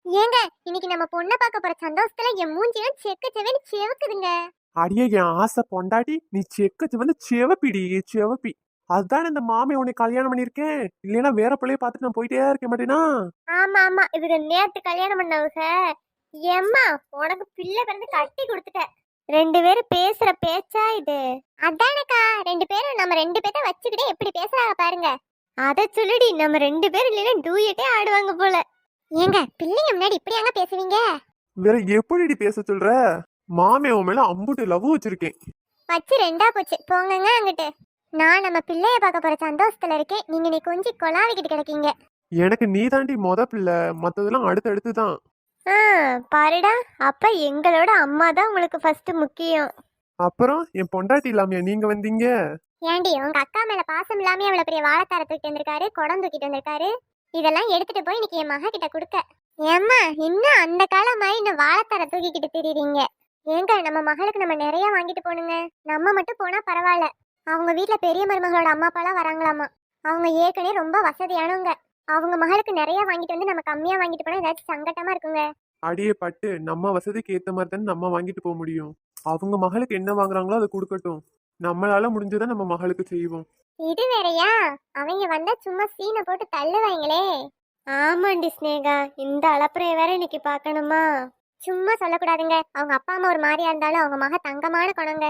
ஏங்க, இன்னைக்கு நம்ம பொண்ண பார்க்க போற சந்தோஷத்துல என் மூஞ்சிலாம் செக்க செவேன்னு செவக்குதுங்க. அடியே என் ஆசை பொண்டாட்டி நீ செக்கச்சு வந்து செவப்பிடி செவப்பி. அதுதான் இந்த மாமி உன்னை கல்யாணம் பண்ணிருக்கேன். இல்லைன்னா வேற பிள்ளைய பார்த்துட்டு நான் போயிட்டே இருக்க மாட்டேனா? ஆமா ஆமா, இவங்க நேத்து கல்யாணம் பண்ணவங்க. எம்மா, உனக்கு பிள்ளை பிறந்து கட்டி கொடுத்துட்ட. ரெண்டு பேரும் பேசுற பேச்சா இது? அதானக்கா, ரெண்டு பேரும் நம்ம ரெண்டு பேத்த வச்சுக்கிட்டே எப்படி பேசுறாங்க பாருங்க. அத சொல்லுடி, நம்ம ரெண்டு பேரும் இல்லைன்னா டூயட்டே ஆடுவாங்க போல. ஏங்க, பிள்ளைங்க முன்னாடி இப்படியாங்க பேசுவீங்க? வேற எப்படிடி பேச சொல்ற? மாமி உன் மேல அம்புட்டு லவ் வச்சிருக்கேன். வச்சு ரெண்டா போச்சு, போங்கங்க அங்கிட்டு. நான் நம்ம பிள்ளைய பார்க்க போற சந்தோஷத்துல இருக்கேன், நீங்க நீ கொஞ்சம் கொலாவிக்கிட்டு கிடக்கீங்க. எனக்கு நீ தாண்டி மொத பிள்ளை, மத்ததெல்லாம் அடுத்தடுத்து தான். பாருடா, அப்ப எங்களோட அம்மா தான் உங்களுக்கு ஃபர்ஸ்ட் முக்கியம். அப்புறம் என் பொண்டாட்டி இல்லாமையா நீங்க வந்தீங்க? ஏண்டி, உங்க அக்கா மேல பாசம் இல்லாம அவ்வளவு பெரிய வாழைத்தார தூக்கிட்டு வந்திருக்காரு, குடம் தூக்கிட்டு வந்திருக்காரு. இதெல்லாம் எடுத்துட்டு போய் இன்னைக்கு என் மக கிட்ட கொடுக்க. ஏம்மா, இன்னும் அந்த காலம் மாதிரி இந்த வாழைத்தார தூக்கிக்கிட்டு திரியுறீங்க? ஏங்க, நம்ம மகளுக்கு நம்ம நிறைய வாங்கிட்டு போனுங்க. நம்ம மட்டும் போனா பரவாயில்ல. அவங்க வீட்டுல பெரிய மருமகளோட அம்மா அப்பாலாம் வராங்களாமா. அவங்க ஏற்கனவே ரொம்ப வசதியானவங்க. அவங்க மகளுக்கு நிறைய வாங்கிட்டு வந்து நம்ம கம்மியா வாங்கிட்டு போனா ஏதாச்சும் சங்கட்டமா இருக்குங்க. அடியே பட்டு, நம்ம வசதிக்கு ஏத்த மாதிரி தானே நம்ம வாங்கிட்டு போக முடியும். அவங்க மகளுக்கு என்ன வாங்குறாங்களோ அதை கொடுக்கட்டும். நம்மளால முடிஞ்சதை நம்ம மகளுக்கு செய்வோம். இது வேறயா? அவங்க வந்தா சும்மா சீனை போட்டு தள்ளுவாங்களே. ஆமாண்டி ஸ்னேகா, இந்த அளப்புறைய வேற இன்னைக்கு பார்க்கணுமா? சும்மா சொல்லக்கூடாதுங்க. அவங்க அப்பா அம்மா ஒரு மாதிரியா இருந்தாலும் அவங்க மக தங்கமான குணங்க.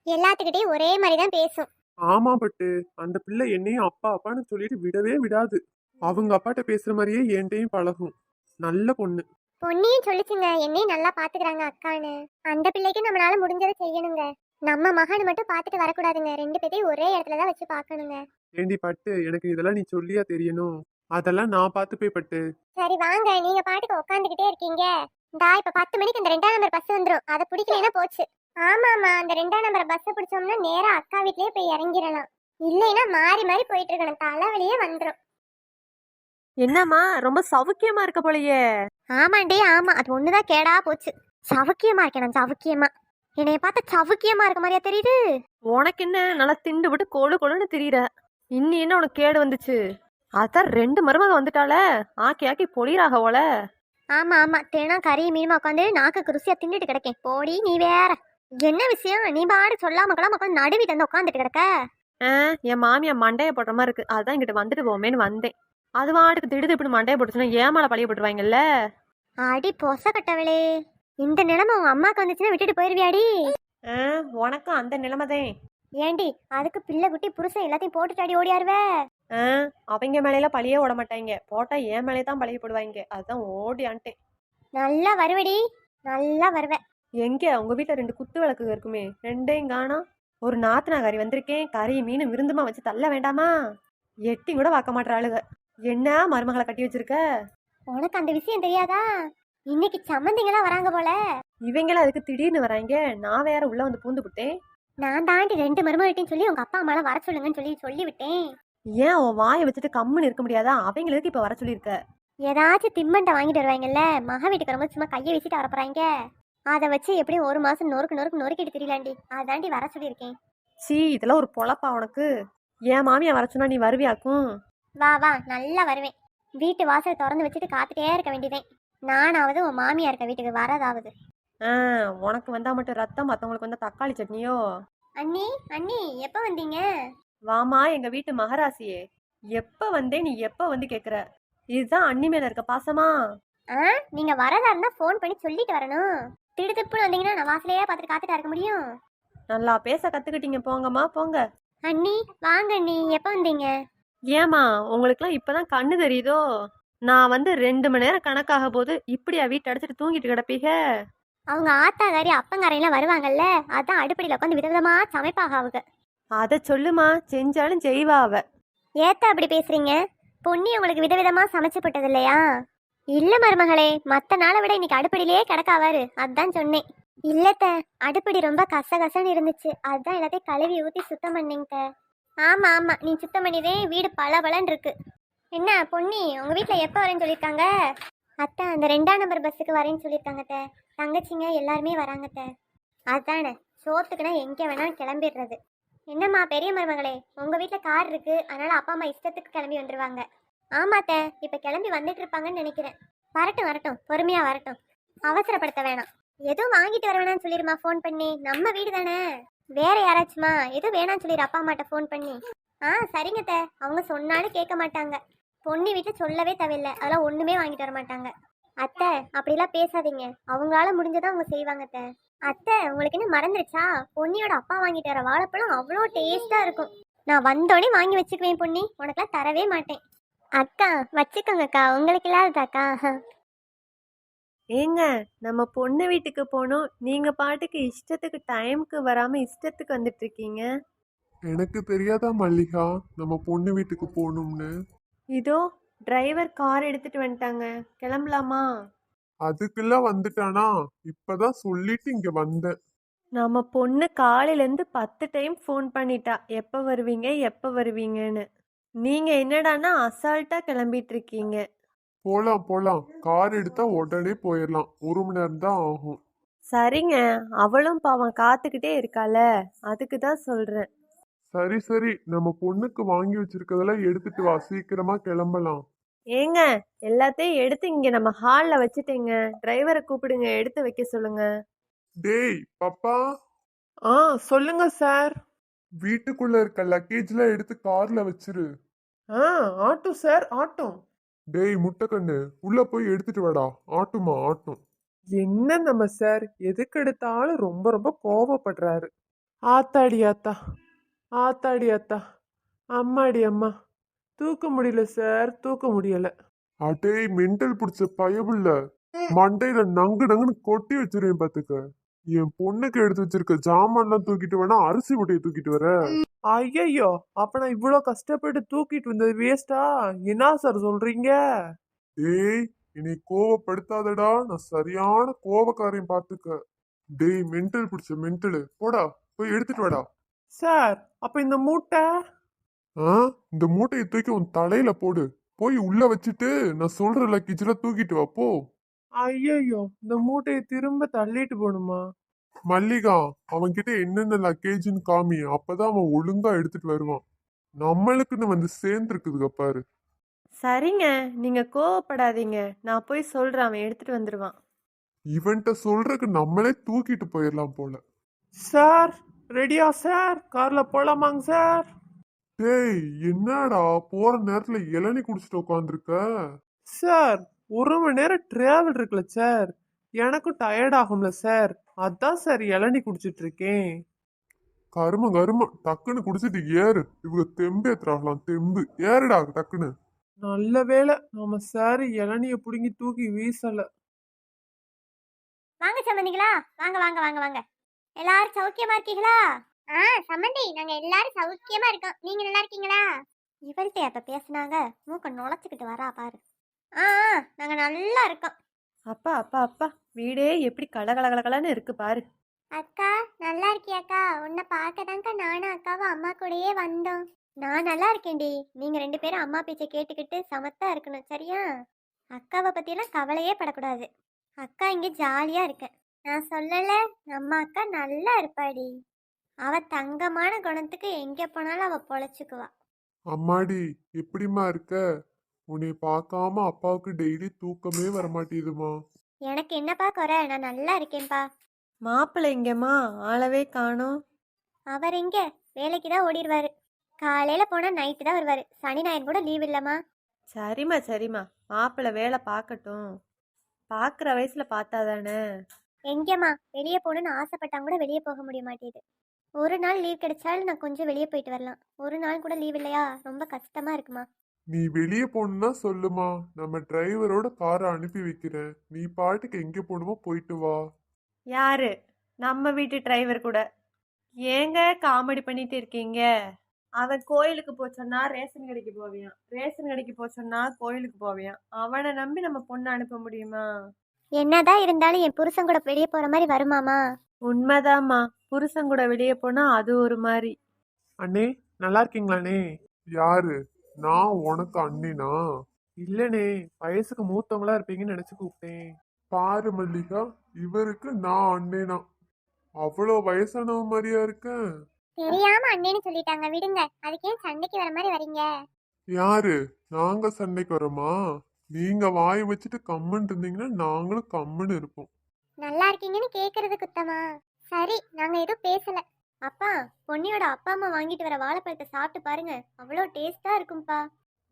எல்லாத்துக்கிட்டையும் ஒரே மாதிரி தான் பேசும். ஆமா பட்டு, அந்த பிள்ளை என்னையும் அப்பா அப்பான்னு சொல்லிட்டு விடவே விடாது. அவங்க அப்பாட்ட பேசுற மாதிரியே என்கிட்டயும் பழகும். நல்ல பொண்ணு. பொன்னியும் சொல்லிச்சுங்க, என்னையும் நல்லா பாத்துக்கிறாங்க அக்கான்னு. அந்த பிள்ளைக்கு நம்மளால முடிஞ்சதை செய்யணுங்க. நம்ம மகன் மட்டும் பாத்துட்டு வரக்கூடாதுங்க. ரெண்டு பேரையும் ஒரே இடத்துலதான் வச்சு பாக்கணுங்க. ஏண்டி பட்டு, எனக்கு இதெல்லாம் நீ சொல்லியா தெரியணும்? அதெல்லாம் நான் பார்த்துப்பே பட்டு. சரி வாங்க, நீங்க பாட்டுக்கு உட்காந்துக்கிட்டே இருக்கீங்க. இந்தா இப்ப 10 மணிக்கு அந்த 2ஆம் நம்பர் பஸ் வந்துடும். அதை பிடிக்கலன்னா போச்சு. ஆமாமா, அந்த 2ஆம் நம்பர் பஸ் பிடிச்சோம்னா நேரா அக்கா வீட்லயே போய் இறங்கிடலாம். இல்லைன்னா மாறி மாறி போயிட்டு இருக்கணும், தலைவலியே வந்துடும். என்னம்மா ரொம்ப சவுக்கியமா இருக்க போலயே? ஆமாண்டி ஆமா, அது ஒண்ணுதான் கேடா போச்சு. சவுக்கியமா இருக்கேன், சவுக்கியமா. என்னைய பார்த்தா சவுக்கியமா இருக்க மாதிரியா தெரியுது? உனக்கு என்ன நல்லா திண்டு விட்டு கொழு கொழுன்னு திரியிற. இன்னி என்ன உனக்கு கேடு வந்துச்சு? அதான் 2 மருமக வந்துட்டால, ஆக்கி ஆக்கி பொழியறாக போல. ஆமா ஆமா, தினம் கறி மீனுமா உட்காந்து நாக்கு ருசியா தின்னுட்டு கிடக்கேன். போடி நீ வேற. என்ன விஷயம்? நீ பாடு சொல்லாம கொள்ளாம உட்காந்து நடுவி தந்து உட்காந்துட்டு கிடக்க. என் மாமியா மண்டைய போடுற மாதிரி இருக்கு, அதான் இங்கிட்ட வந்துட்டு போமேன்னு வந்தேன். அது வாட்டுக்கு திடுது இப்படி மண்டைய போட்டுச்சுன்னா ஏமால பழைய போட்டுருவாங்கல்ல. அடி பொச கட்டவளே, இந்த நிலைமை உங்க அம்மாக்கு வந்துச்சுன்னா விட்டுட்டு போயிருவியாடி? உனக்கும் அந்த நிலைமைதான். ஏண்டி, அதுக்கு பிள்ளை குட்டி புருஷன் எல்லாத்தையும் போட்டுட்டாடி ஓடியாருவே. அவங்க மேலையில பழியே ஓட மாட்டாங்க, போட்டா என் மேலே தான் பழிய போடுவாங்க. அதுதான் ஓடியான்ட்டேன். நல்லா வருவடி, நல்லா வருவேன். எங்க உங்க வீட்டுல 2 குத்து விளக்கு இருக்குமே, 2யும் காணோம். ஒரு நாத்தனா கறி வந்திருக்கேன், கறி மீன் விருந்துமா வச்சு தள்ள வேண்டாமா? எட்டி கூட வாக்க மாட்டாளுக. என்ன மருமகளை கட்டி வச்சிருக்க? உனக்கு அந்த விஷயம் தெரியாதா? இன்னைக்கு சம்மந்திங்கெல்லாம் வராங்க போல. இவங்களாம் அதுக்கு திடீர்னு வராங்க? நான் வேற உள்ள வந்து பூந்து விட்டேன். நான் தாண்டி 2 மருமகிட்டையும் சொல்லி உங்க அப்பா அம்மாலாம் வர சொல்லுங்கன்னு சொல்லி விட்டேன். ஏன் உன் வாயை வச்சுட்டு கம்முன்னு இருக்க முடியாதா? அவங்களுக்கு இப்ப வர சொல்லியிருக்க. ஏதாச்சும் திம்மண்டை வாங்கிட்டு வருவாங்கல்ல, மக வீட்டுக்கு வரும்போது சும்மா கையை வச்சுட்டு வரப்போறாங்க. அதை வச்சு எப்படியும் 1 மாசம் நொறுக்கிட்டு தெரியலாண்டி, அதாண்டி வர சொல்லியிருக்கேன். சீ, இதெல்லாம் ஒரு பொழப்பா உனக்கு? என் மாமியா வர சொன்னா நீ வருவியாக்கும்? வா வா, நல்லா வருவேன். வீட்டு வாசல் திறந்து வச்சுட்டு காத்துட்டே இருக்க வேண்டியதேன். நானாவது உன் மாமியா இருக்க வீட்டுக்கு வரதாவது. உனக்கு வந்தா மட்டும் ரத்தம், மற்றவங்களுக்கு வந்தா தக்காளி சட்னியோ? அண்ணி அண்ணி, எப்ப வந்தீங்க? வாமா எங்க வீட்டு மகராசியே, எப்ப வந்தே நீ எப்ப வந்து கேக்குற? இதுதான் அண்ணி மேல இருக்க பாசமா? நீங்க வரதா இருந்தா போன் பண்ணி சொல்லிட்டு வரணும். திடுதிப்புன்னு வந்தீங்கன்னா நான் வாசலையே பார்த்துட்டு காத்துட்டா இருக்க முடியும்? நல்லா பேச கத்துக்கிட்டீங்க, போங்கம்மா போங்க. அண்ணி வாங்க அண்ணி, எப்ப வந்தீங்க? ஏமா உங்களுக்குலாம் இப்பதான் கண்ணு தெரியுதோ? நான் வந்து 2 மணி நேரம் கணக்காக போது இப்படியா வீட்டை அடைச்சிட்டு தூங்கிட்டு கிடப்பீங்க? அவங்க ஆத்தாக்காரி அப்பங்காரையெல்லாம் வருவாங்கல்ல, அதான் அடுப்படியில் உட்காந்து விதவிதமா சமைப்பாக அவங்க. அதை சொல்லுமா, செஞ்சாலும் செய்வா அவ. ஏத்த அப்படி பேசுறீங்க? பொன்னி உங்களுக்கு விதவிதமா சமைச்சு போட்டது இல்லையா? இல்ல மருமகளே, மத்த நாளை விட இன்னைக்கு அடுப்படியிலேயே கிடக்காவாரு, அதான் சொன்னேன். இல்லத்த, அடுப்படி ரொம்ப கசகசன்னு இருந்துச்சு, அதான் எல்லாத்தையும் கழுவி ஊத்தி சுத்தம் பண்ணீங்க. ஆமா ஆமா, நீ சுத்தம் பண்ணிதே வீடு பளபளன்னு இருக்கு. என்ன பொன்னி, உங்க வீட்டுல எப்ப வரேன்னு சொல்லியிருக்காங்க? அத்தை, அந்த 2ஆம் நம்பர் பஸ்ஸுக்கு வரேன்னு சொல்லியிருக்காங்க. தங்கச்சிங்க எல்லாருமே வராங்கத்த. அதானே, சோத்துக்குன்னா எங்கே வேணாலும் கிளம்பிடுறது. என்னம்மா பெரிய மருமகளே, உங்க வீட்டில் கார் இருக்கு, அதனால அப்பா அம்மா இஷ்டத்துக்கு கிளம்பி வந்துருவாங்க. ஆமாத்த, இப்போ கிளம்பி வந்துட்டு இருப்பாங்கன்னு நினைக்கிறேன். வரட்டும் வரட்டும், பொறுமையா வரட்டும், அவசரப்படுத்த வேணாம். எதுவும் வாங்கிட்டு வர வேணாம்னு சொல்லிருமா ஃபோன் பண்ணி, நம்ம வீடு தானே. வேற யாராச்சுமா எதுவும் வேணாம்னு சொல்லிடு அப்பா அம்மாட்ட ஃபோன் பண்ணி. சரிங்க அத்தை, அவங்க சொன்னாலும் கேட்க மாட்டாங்க. பொண்ணு வீட்டில் சொல்லவே தேவையில்லை, அதெல்லாம் ஒண்ணுமே வாங்கிட்டு வர மாட்டாங்க. அத்தை அப்படிலாம் பேசாதீங்க, அவங்களால முடிஞ்சதான் அவங்க செய்வாங்க அத்தை. அத்தை உங்களுக்கு என்ன மறந்துருச்சா, பொன்னியோட அப்பா வாங்கிட்டு வர வாழைப்பழம் அவ்வளோ டேஸ்டா இருக்கும். நான் வந்தோடனே வாங்கி வச்சுக்குவேன் பொன்னி, உனக்கெல்லாம் தரவே மாட்டேன். அக்கா வச்சுக்கோங்கக்கா, உங்களுக்கு இல்லாததாக்கா. ஏங்க, நம்ம பொண்ணு வீட்டுக்கு போனோம், நீங்க பாட்டுக்கு இஷ்டத்துக்கு டைமுக்கு வராம இஷ்டத்துக்கு வந்துட்டு இருக்கீங்க. எனக்கு தெரியாதா மல்லிகா நம்ம பொண்ணு வீட்டுக்கு போகணும்னு? இதோ டிரைவர் கார் எடுத்துட்டு வந்துட்டாங்க, கிளம்பலாமா? அதுக்கெல்லாம் வந்துட்டானா? இப்பதான் சொல்லிட்டு இங்க வந்தேன். நம்ம பொண்ணு காலையிலேருந்து 10 டைம் ஃபோன் பண்ணிட்டா, எப்போ வருவீங்க எப்போ வருவீங்கன்னு. நீங்க என்னடான்னா அசால்ட்டா கிளம்பிட்டு இருக்கீங்க. போலாம் போலாம், கார் எடுத்தா உடனே போயிடலாம், 1 மணி நேரம் தான் ஆகும். சரிங்க, அவளும் பாவம் காத்துக்கிட்டே இருக்கால, அதுக்கு தான் சொல்றேன். சரி சரி, நம்ம பொண்ணுக்கு வாங்கி வச்சிருக்கதெல்லாம் எடுத்துட்டு வா, சீக்கிரமா கிளம்பலாம். ஏங்க, எல்லாத்தையும் எடுத்து இங்க நம்ம ஹால்ல வச்சுட்டேங்க, டிரைவரை கூப்பிடுங்க, எடுத்து வைக்க சொல்லுங்க. டேய் பாப்பா. சொல்லுங்க சார். வீட்டுக்குள்ள இருக்க லக்கேஜ்லாம் எடுத்து கார்ல வச்சிரு. Auto sir, auto. டேய் முட்டைக்கண்ணு, உள்ள போய் எடுத்துட்டு வாடா. ஆட்டுமா ஆட்டும். என்ன நம்ம சார் எதுக்கு எடுத்தாலும் ரொம்ப ரொம்ப கோவப்படுறாரு. ஆத்தாடி ஆத்தா, ஆத்தாடி ஆத்தா, அம்மாடி அம்மா, தூக்க முடியல சார், தூக்க முடியல. அடேய் மெண்டல் பிடிச்ச பயபுள்ள, மண்டையில நங்கு நங்குன்னு கொட்டி வச்சிருவேன் பாத்துக்க. என் பொண்ணுக்கு எடுத்து வச்சிருக்க ஜாமான்லாம் தூக்கிட்டு வேணா அரிசி மூட்டையை தூக்கிட்டு வர. ஐயையோ, அப்ப நான் இவ்வளோ கஷ்டப்பட்டு தூக்கிட்டு வந்தது வேஸ்டா? என்ன சார் சொல்றீங்க? டேய் என்னை கோவப்படுத்தாதடா, நான் சரியான கோவக்காரையும் பாத்துக்க. டேய் மெண்டல் பிடிச்ச மெண்டலு, போடா போய் எடுத்துட்டு வாடா. சார் அப்ப இந்த மூட்டை? இந்த மூட்டையை தூக்கி உன் தலையில போடு. போய் உள்ள வச்சுட்டு நான் சொல்ற லக்கேஜ்ல தூக்கிட்டு வா போ. ஐயையோ, இந்த மூட்டையை திரும்ப தள்ளிட்டு போகணுமா? மல்லிகா, அவன்கிட்ட என்னென்ன லக்கேஜ்னு காமி, அப்பதான் அவன் ஒழுங்கா எடுத்துட்டு வருவான். நம்மளுக்குன்னு வந்து சேர்ந்துருக்குதுங்க பாரு. சரிங்க, நீங்க கோவப்படாதீங்க, நான் போய் சொல்றேன், அவன் எடுத்துட்டு வந்துடுவான். இவன்ட்ட சொல்றதுக்கு நம்மளே தூக்கிட்டு போயிடலாம் போல. சார் ரெடியா சார்? கார்ல போலாமாங்க சார்? டேய் என்னடா போற நேரத்துல இளநீ குடிச்சிட்டு உட்காந்துருக்க? சார் 1 மணி நேரம் டிராவல் இருக்குல்ல சார், எனக்கும் டயர்ட் ஆகும்ல சார், அதான் சார் இளநீ குடிச்சிட்டு இருக்கேன். கரும கரும, டக்குன்னு குடிச்சிட்டு ஏறு. இவங்க தெம்பு ஏத்துறாங்களாம், தெம்பு ஏறுடா டக்குன்னு. நல்ல வேளை நம்ம சார் இளநிய புடுங்கி தூக்கி வீசல. வாங்க சம்மந்திங்களா, வாங்க வாங்க வாங்க வாங்க. எல்லாரும் சௌக்கியமா இருக்கீங்களா? சம்மந்தி நாங்க எல்லாரும் சௌக்கியமா இருக்கோம், நீங்க நல்லா இருக்கீங்களா? இவள்கிட்ட அப்ப பேசுனாங்க, மூக்க நுழைச்சுக்கிட்டு வரா பாரு. நாங்க நல்லா இருக்கோம். அப்பா அப்பா அப்பா, வீடே எப்படி கலகலகலன்னு இருக்கு பாரு. அக்கா நல்லா இருக்கியாக்கா? உன்னை பார்க்கதான்க்கா நானும் அக்காவும் அம்மா கூடயே வந்தோம். நான் நல்லா இருக்கேன்டி, நீங்க 2 பேரும் அம்மா பேச்சை கேட்டுக்கிட்டு சமத்தா இருக்கணும், சரியா? அக்காவை பத்தியெல்லாம் கவலையே படக்கூடாது. அக்கா இங்க ஜாலியா இருக்க. நான் சொல்லல, நம்ம அக்கா நல்லா இருப்பாடி. அவ தங்கமான குணத்துக்கு எங்க போனாலும் அவ பொழைச்சுக்குவா. அம்மாடி எப்படிம்மா இருக்க? உன்னை பார்க்காம அப்பாவுக்கு டெய்லி தூக்கமே வரமாட்டேதுமா. எனக்கு என்னப்பா குறை, நான் நல்லா இருக்கேன்ப்பா. மாப்பிள்ளை எங்கம்மா, ஆளவே காணோம். அவர் எங்க, வேலைக்கு தான் ஓடிடுவாரு. காலையில போனா நைட்டு தான் வருவாரு, சனி ஞாயிறு கூட லீவ் இல்லம்மா. சரிம்மா சரிம்மா, மாப்பிள்ளை வேலை பார்க்கட்டும், பார்க்குற வயசுல பார்த்தா தானே. எங்கேம்மா வெளியே போகணுன்னு ஆசைப்பட்டாங்க கூட வெளியே போக முடிய மாட்டேது. ஒரு நாள் லீவ் கிடைச்சாலும் நான் கொஞ்சம் வெளியே போயிட்டு வரலாம், ஒரு நாள் கூட லீவ் இல்லையா, ரொம்ப கஷ்டமா இருக்குமா. நீ வெளியே போகணும்னா சொல்லுமா, நம்ம டிரைவரோட காரை அனுப்பி வைக்கிறேன். நீ பாட்டுக்கு எங்க போகணுமோ போயிட்டு வா. யாரு? நம்ம வீட்டு டிரைவர் கூட ஏங்க காமெடி பண்ணிட்டு இருக்கீங்க? அவன் கோயிலுக்கு போச்சோன்னா ரேஷன் கடைக்கு போவியான், ரேஷன் கடைக்கு போச்சோன்னா கோயிலுக்கு போவியான். அவனை நம்பி நம்ம பொண்ணை அனுப்ப முடியுமா? என்னதான் இருந்தாலும் என் புருஷன் கூட வெளியே போற மாதிரி வருமாமா? உண்மைதாம்மா, புருஷன் கூட வெளியே போனா அது ஒரு மாதிரி. அண்ணே நல்லா இருக்கீங்களாண்ணே? யாரு? நான் உனக்கு அண்ணினா? இல்லண்ணே, வயசுக்கு மூத்தவங்களா இருப்பீங்கன்னு நினைச்சு கூப்பிட்டேன். பாரு மல்லிகா, இவருக்கு நான் அண்ணேனா? அவ்வளோ வயசானவ மாதிரியா இருக்கேன்? தெரியாம அண்ணேன்னு சொல்லிட்டாங்க, விடுங்க. அதுக்கே சண்டைக்கு வர மாதிரி வரீங்க? யாரு? நாங்க சண்டைக்கு வரோமா? நீங்க வாயை வச்சுட்டு கம்முன்னு இருந்தீங்கன்னா நாங்களும் கம்முன்னு இருப்போம். நல்லா இருக்கீங்கன்னு கேக்குறது குத்தமா? சரி, நாங்க எதுவும் பேசல. அப்பா, பொன்னியோட அப்பா அம்மா வாங்கிட்டு வர வாழைப்பழத்தை சாப்பிட்டு பாருங்க, அவ்வளோ டேஸ்டா இருக்கும்பா.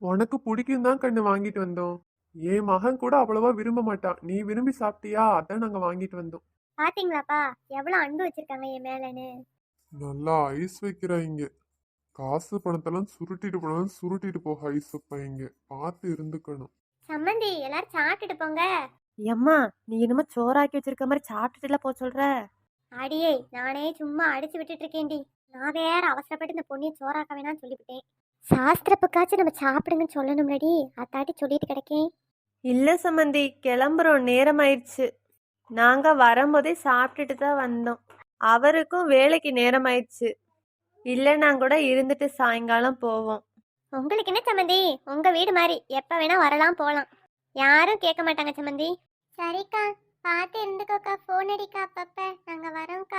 உனக்கு பிடிக்கும் தான் கண்ணு வாங்கிட்டு வந்தோம். என் மகன் கூட அவ்வளவா விரும்ப மாட்டான். நீ விரும்பி சாப்பிட்டியா, அதான் நாங்க வாங்கிட்டு வந்தோம். பாத்தீங்களாப்பா எவ்வளோ அன்பு வச்சிருக்காங்க என் மேலன்னு. நல்லா ஐஸ் வைக்கிறாங்க. காசு பணத்தெல்லாம் சுருட்டிட்டு போனாலும் சுருட்டிட்டு போக ஐஸ் வைப்பாங்க. பார்த்து இருந்துக்கணும். சம்மந்தி, எல்லாரும் சாப்பிட்டுட்டு போங்க. எம்மா நீ என்னமோ சோறாக்கி வச்சிருக்க மாதிரி சாப்பிட்டுட்டுல போ சொல்ற. அடியே, நானே சும்மா அடிச்சு விட்டுட்டு இருக்கேன்டி. நான் வேற அவசரப்பட்டு இந்த பொண்ணியை சோறாக்க வேணாம்னு சொல்லிவிட்டேன். சாஸ்திரப்புக்காச்சும் நம்ம சாப்பிடுங்கன்னு சொல்லணும்லடி, அத்தாட்டி சொல்லிட்டு கிடைக்கேன். இல்ல சம்மந்தி, கிளம்புறோம், நேரம் ஆயிடுச்சு. நாங்க வரும்போதே சாப்பிட்டுட்டு தான் வந்தோம். அவருக்கும் வேலைக்கு நேரம் ஆயிடுச்சு. இல்லைன்னா கூட இருந்துட்டு சாயங்காலம் போவோம். உங்களுக்கு என்ன சம்மந்தி, உங்க வீடு மாதிரி எப்ப வேணா வரலாம் போலாம், யாரும் கேட்க மாட்டாங்க சம்மந்தி. சரிக்கா, பார்த்து இருந்துக்கோக்கா, போன் அடிக்கா அப்பப்ப, நாங்க வரோம்க்கா.